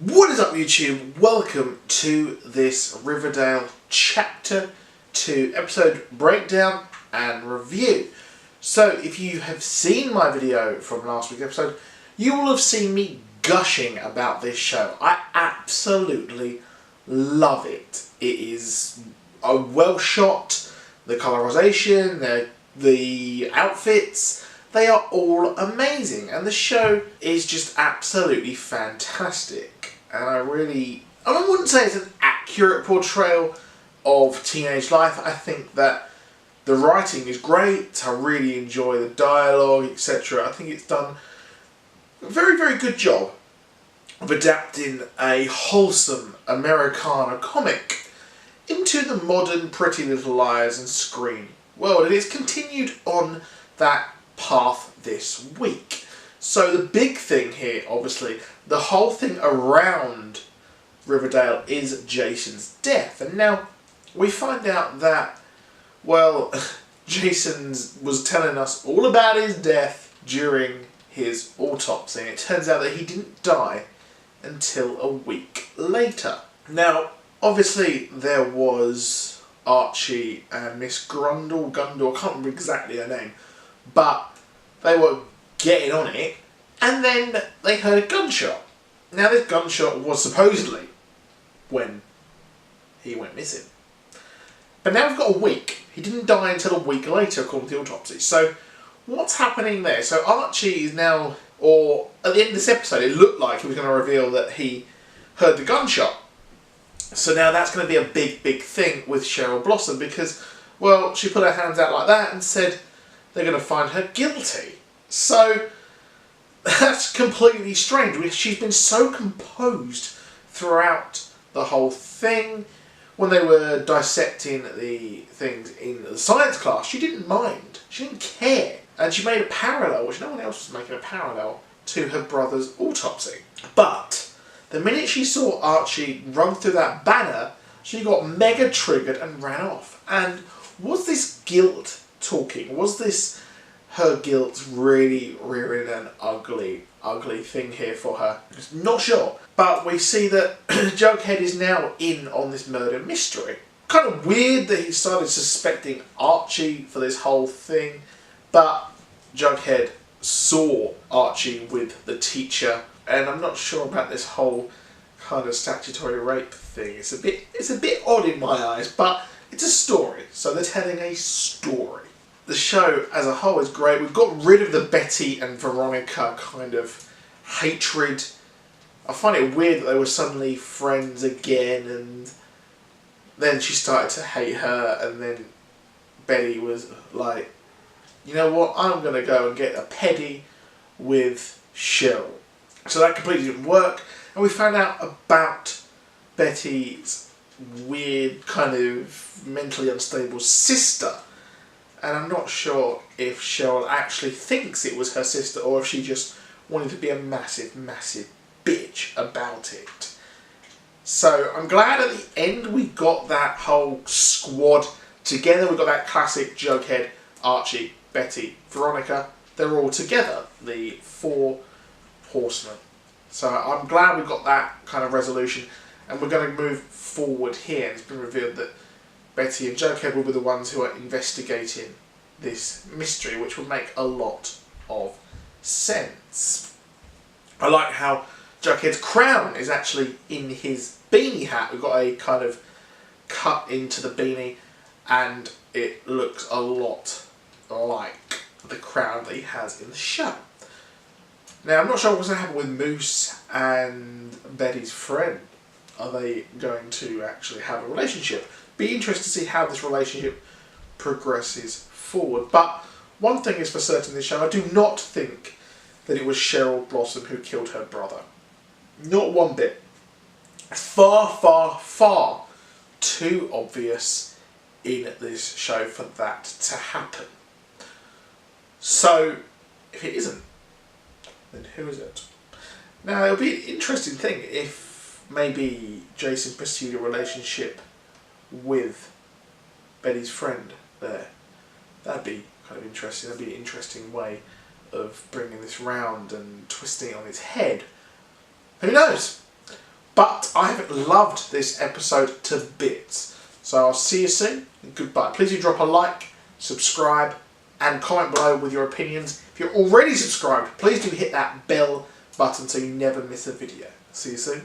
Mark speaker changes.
Speaker 1: What is up, YouTube? Welcome to this Riverdale Chapter 2 episode breakdown and review. So, if you have seen my video from last week's episode, you will have seen me gushing about this show. I absolutely love it. It is a well shot, the colorization, the outfits, they are all amazing, and the show is just absolutely fantastic. And I wouldn't say it's an accurate portrayal of teenage life. I think that the writing is great. I really enjoy the dialogue, etc. I think it's done a very, very good job of adapting a wholesome Americana comic into the modern Pretty Little Liars and Scream world. And it's continued on that path this week. So the big thing here, obviously, the whole thing around Riverdale is Jason's death. And now we find out that, well, Jason was telling us all about his death during his autopsy. And it turns out that he didn't die until a week later. Now, obviously, there was Archie and Miss Gundle, I can't remember exactly her name, but they were getting on it, and then they heard a gunshot. Now, this gunshot was supposedly when he went missing. But now we've got a week. He didn't die until a week later, according to the autopsy. So, what's happening there? So, Archie is now, or at the end of this episode, it looked like he was going to reveal that he heard the gunshot. So now that's going to be a big, big thing with Cheryl Blossom because, well, she put her hands out like that and said they're going to find her guilty. So that's completely strange. She's been so composed throughout the whole thing. When they were dissecting the things in the science class, she didn't mind. She didn't care. And she made a parallel, which no one else was making a parallel, to her brother's autopsy. But the minute she saw Archie run through that banner, she got mega triggered and ran off. And was this guilt talking? Was this her guilt really rearing an ugly, ugly thing here for her? Not sure. But we see that Jughead is now in on this murder mystery. Kind of weird that he started suspecting Archie for this whole thing. But Jughead saw Archie with the teacher. And I'm not sure about this whole kind of statutory rape thing. It's a bit odd in my eyes, but it's a story. So they're telling a story. The show as a whole is great. We've got rid of the Betty and Veronica kind of hatred. I find it weird that they were suddenly friends again, and then she started to hate her, and then Betty was like, you know what, I'm going to go and get a peddy with Cheryl. So that completely didn't work, and we found out about Betty's weird, kind of mentally unstable sister. And I'm not sure if Cheryl actually thinks it was her sister, or if she just wanted to be a massive, massive bitch about it. So I'm glad at the end we got that whole squad together. We got that classic Jughead, Archie, Betty, Veronica. They're all together, the four horsemen. So I'm glad we've got that kind of resolution, and we're going to move forward here. It's been revealed that Betty and Jughead will be the ones who are investigating this mystery, which will make a lot of sense. I like how Jughead's crown is actually in his beanie hat. We've got a kind of cut into the beanie, and it looks a lot like the crown that he has in the show. Now, I'm not sure what's going to happen with Moose and Betty's friend. Are they going to actually have a relationship? Be interested to see how this relationship progresses forward. But one thing is for certain in this show, I do not think that it was Cheryl Blossom who killed her brother. Not one bit. Far, far, far too obvious in this show for that to happen. So, if it isn't, then who is it? Now, it'll be an interesting thing if maybe Jason pursued a relationship with Betty's friend there. That'd be kind of interesting. That'd be an interesting way of bringing this round and twisting it on its head. Who knows? But I have loved this episode to bits. So I'll see you soon. Goodbye. Please do drop a like, subscribe, and comment below with your opinions. If you're already subscribed, please do hit that bell button so you never miss a video. See you soon.